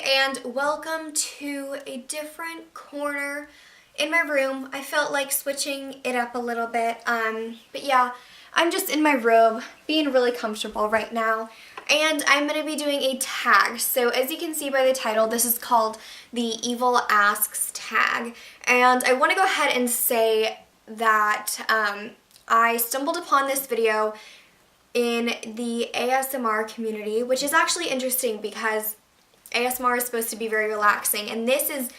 and welcome to a different corner in my room. I felt like switching it up a little bit, but yeah, I'm just in my robe, being really comfortable right now, and I'm going to be doing a tag. So as you can see by the title, this is called the Evil Asks tag, and I want to go ahead and say that I stumbled upon this video in the ASMR community, which is actually interesting because ASMR is supposed to be very relaxing, and this is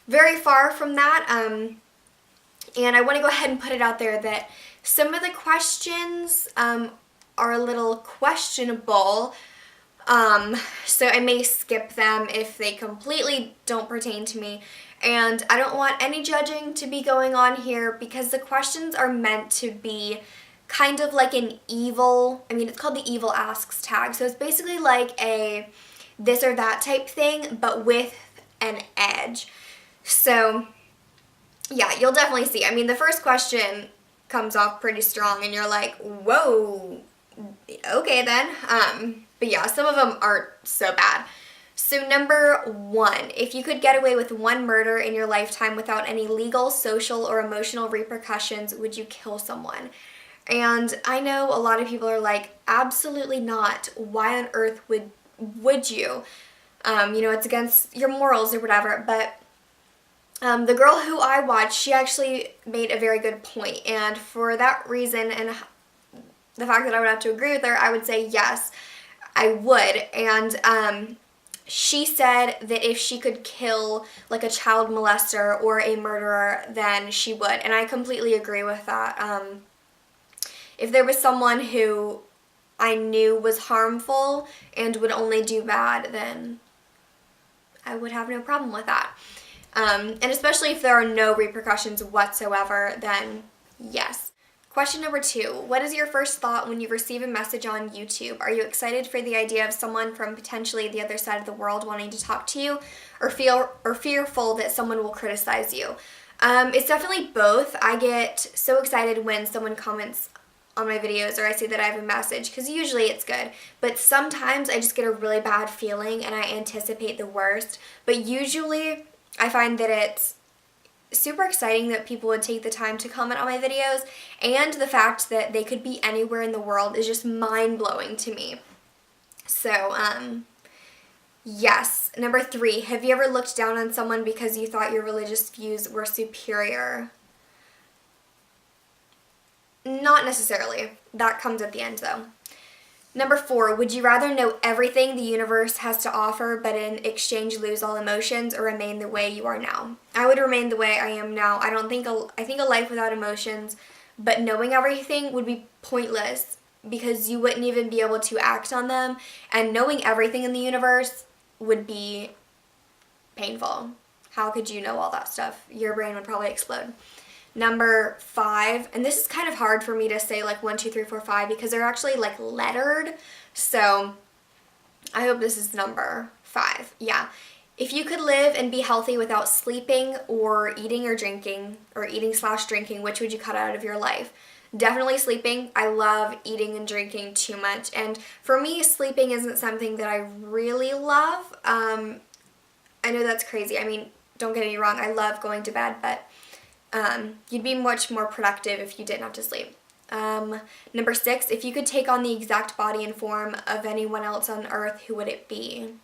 very far from that. And I want to go ahead and put it out there that some of the questions are a little questionable, so I may skip them if they completely don't pertain to me. And I don't want any judging to be going on here because the questions are meant to be kind of like an evil, it's called the Evil Asks tag. So it's basically like a this or that type thing, but with an edge. So yeah, you'll definitely see. The first question comes off pretty strong and you're like, whoa, okay then. But yeah, some of them aren't so bad. So number 1, if you could get away with one murder in your lifetime without any legal, social, or emotional repercussions, would you kill someone? And I know a lot of people are like, absolutely not. Why on earth would you? It's against your morals or whatever. But the girl who I watched, she actually made a very good point. And for that reason and the fact that I would have to agree with her, I would say yes, I would. And she said that if she could kill like a child molester or a murderer, then she would. And I completely agree with that. If there was someone who I knew was harmful and would only do bad, then I would have no problem with that. And especially if there are no repercussions whatsoever, then yes. Question number 2, what is your first thought when you receive a message on YouTube? Are you excited for the idea of someone from potentially the other side of the world wanting to talk to you, or fearful that someone will criticize you? It's definitely both. I get so excited when someone comments on my videos or I see that I have a message, because usually it's good, but sometimes I just get a really bad feeling and I anticipate the worst. But usually I find that it's super exciting that people would take the time to comment on my videos, and the fact that they could be anywhere in the world is just mind-blowing to me. So yes. Number 3, have you ever looked down on someone because you thought your religious views were superior? Not necessarily. That comes at the end though. Number 4, would you rather know everything the universe has to offer but in exchange lose all emotions, or remain the way you are now? I would remain the way I am now. I think a life without emotions, but knowing everything would be pointless because you wouldn't even be able to act on them, and knowing everything in the universe would be painful. How could you know all that stuff? Your brain would probably explode. Number 5, and this is kind of hard for me to say like 1, 2, 3, 4, 5 because they're actually like lettered. So I hope this is number 5. Yeah. If you could live and be healthy without sleeping or eating or drinking, or eating/drinking, which would you cut out of your life? Definitely sleeping. I love eating and drinking too much. And for me, sleeping isn't something that I really love. I know that's crazy. Don't get me wrong. I love going to bed, but you'd be much more productive if you didn't have to sleep. Number 6, if you could take on the exact body and form of anyone else on earth, who would it be?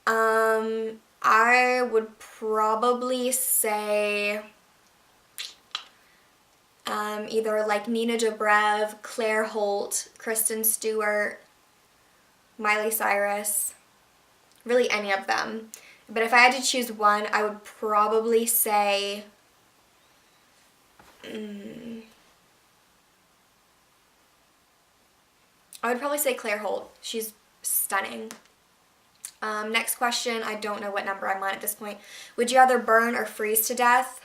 I would probably say either like Nina Dobrev, Claire Holt, Kristen Stewart, Miley Cyrus, really any of them. But if I had to choose one, I would probably say Claire Holt. She's stunning. Next question, I don't know what number I'm on at this point. Would you rather burn or freeze to death?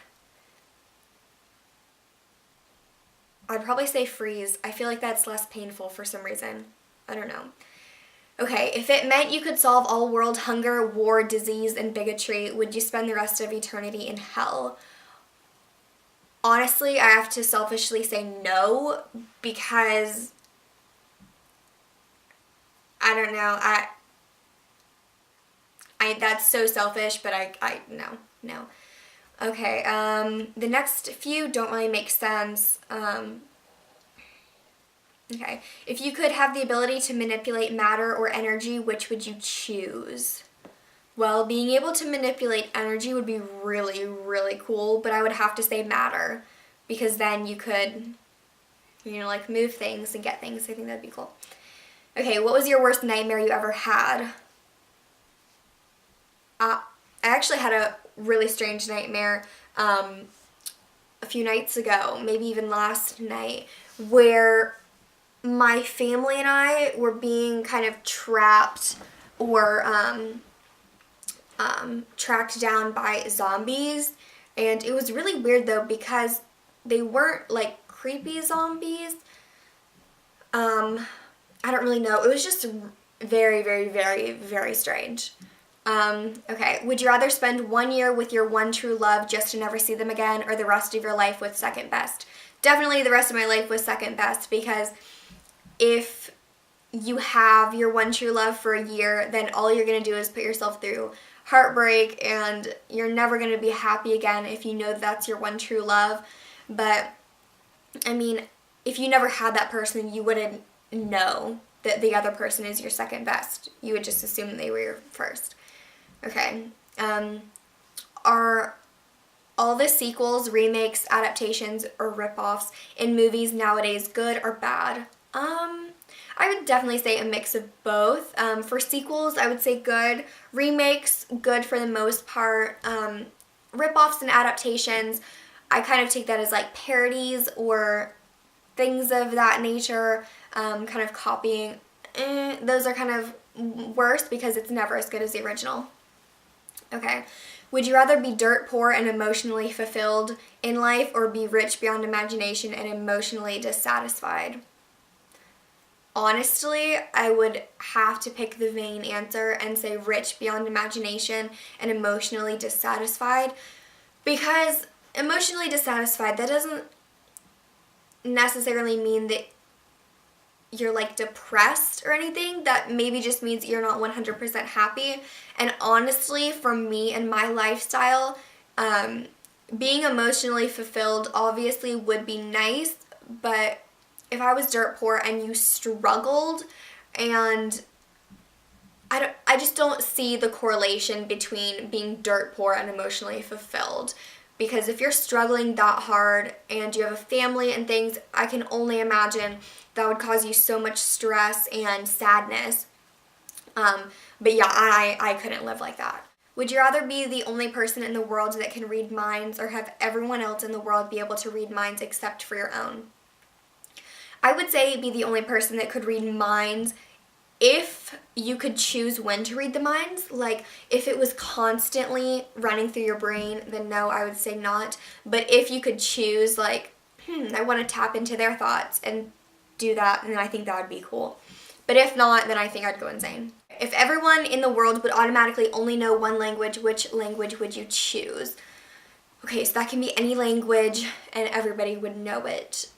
I'd probably say freeze. I feel like that's less painful for some reason. I don't know. Okay, if it meant you could solve all world hunger, war, disease, and bigotry, would you spend the rest of eternity in hell? Honestly, I have to selfishly say no, because I don't know. That's so selfish, but no. Okay, the next few don't really make sense. Okay, if you could have the ability to manipulate matter or energy, which would you choose? Well, being able to manipulate energy would be really, really cool, but I would have to say matter, because then you could, like move things and get things. I think that'd be cool. Okay, what was your worst nightmare you ever had? I actually had a really strange nightmare a few nights ago, maybe even last night, where my family and I were being kind of trapped or tracked down by zombies. And it was really weird though, because they weren't like creepy zombies. I don't really know. It was just very, very, very, very strange. Okay, would you rather spend 1 year with your one true love just to never see them again, or the rest of your life with second best? Definitely the rest of my life with second best, because if you have your one true love for a year, then all you're going to do is put yourself through heartbreak, and you're never going to be happy again if you know that's your one true love. But, I mean, if you never had that person, you wouldn't know that the other person is your second best. You would just assume they were your first. Okay. Are all the sequels, remakes, adaptations, or ripoffs in movies nowadays good or bad? I would definitely say a mix of both. For sequels, I would say good. Remakes, good for the most part. Ripoffs and adaptations, I kind of take that as like parodies or things of that nature, kind of copying. Those are kind of worse because it's never as good as the original. Okay. Would you rather be dirt poor and emotionally fulfilled in life, or be rich beyond imagination and emotionally dissatisfied? Honestly, I would have to pick the vain answer and say rich beyond imagination and emotionally dissatisfied, because emotionally dissatisfied, that doesn't necessarily mean that you're like depressed or anything. That maybe just means you're not 100% happy. And honestly, for me and my lifestyle, being emotionally fulfilled obviously would be nice, but if I was dirt poor and you struggled, and I just don't see the correlation between being dirt poor and emotionally fulfilled. Because if you're struggling that hard and you have a family and things, I can only imagine that would cause you so much stress and sadness. But yeah, I couldn't live like that. Would you rather be the only person in the world that can read minds, or have everyone else in the world be able to read minds except for your own? I would say be the only person that could read minds if you could choose when to read the minds. Like, if it was constantly running through your brain, then no, I would say not. But if you could choose, like, I want to tap into their thoughts and do that, then I think that would be cool. But if not, then I think I'd go insane. If everyone in the world would automatically only know one language, which language would you choose? Okay, so that can be any language and everybody would know it.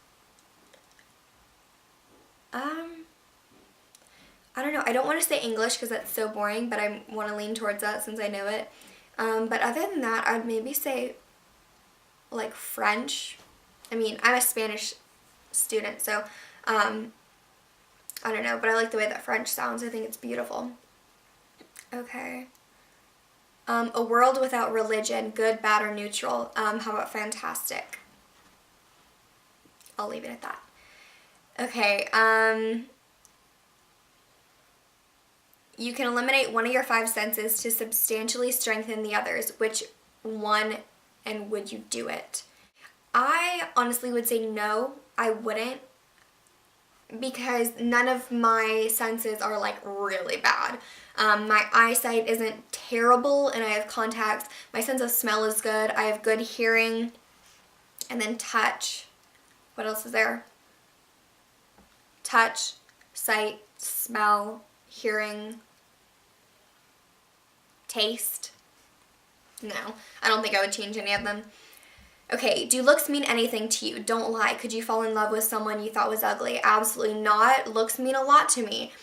I don't know. I don't want to say English because that's so boring, but I want to lean towards that since I know it. But other than that, I'd maybe say like French. I mean, I'm a Spanish student, so I don't know, but I like the way that French sounds. I think it's beautiful. Okay. A world without religion, good, bad, or neutral. How about fantastic? I'll leave it at that. Okay, you can eliminate one of your 5 senses to substantially strengthen the others. Which one, and would you do it? I honestly would say no, I wouldn't, because none of my senses are like really bad. My eyesight isn't terrible and I have contacts. My sense of smell is good. I have good hearing. And then touch. What else is there? Touch, sight, smell, hearing, taste. No, I don't think I would change any of them. Okay, do looks mean anything to you? Don't lie. Could you fall in love with someone you thought was ugly? Absolutely not. Looks mean a lot to me.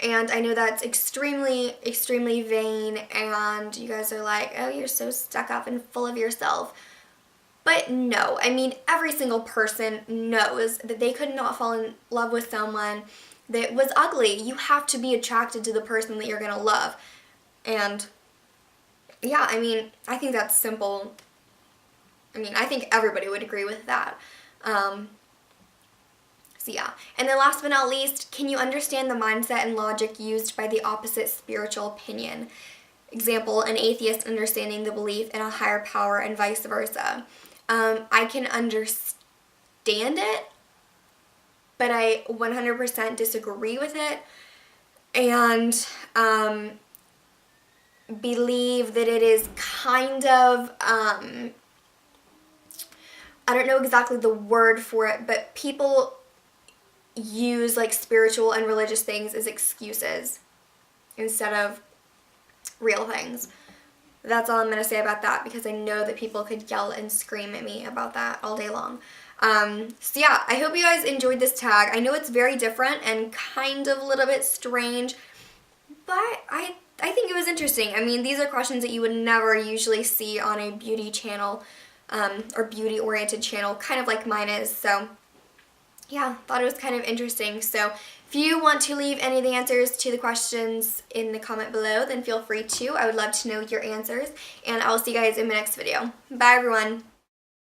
And I know that's extremely, extremely vain, and you guys are like, oh, you're so stuck up and full of yourself. But no, I mean, every single person knows that they could not fall in love with someone that was ugly. You have to be attracted to the person that you're going to love. And yeah, I mean, I think that's simple. I mean, I think everybody would agree with that. So yeah. And then last but not least, can you understand the mindset and logic used by the opposite spiritual opinion? Example, an atheist understanding the belief in a higher power and vice versa. I can understand it, but I 100% disagree with it, and believe that it is kind of, I don't know exactly the word for it, but people use like spiritual and religious things as excuses instead of real things. That's all I'm going to say about that, because I know that people could yell and scream at me about that all day long. So yeah, I hope you guys enjoyed this tag. I know it's very different and kind of a little bit strange, but I think it was interesting. I mean, these are questions that you would never usually see on a beauty channel, or beauty-oriented channel, kind of like mine is. So yeah, thought it was kind of interesting. So if you want to leave any of the answers to the questions in the comment below, then feel free to. I would love to know your answers, and I will see you guys in my next video. Bye, everyone.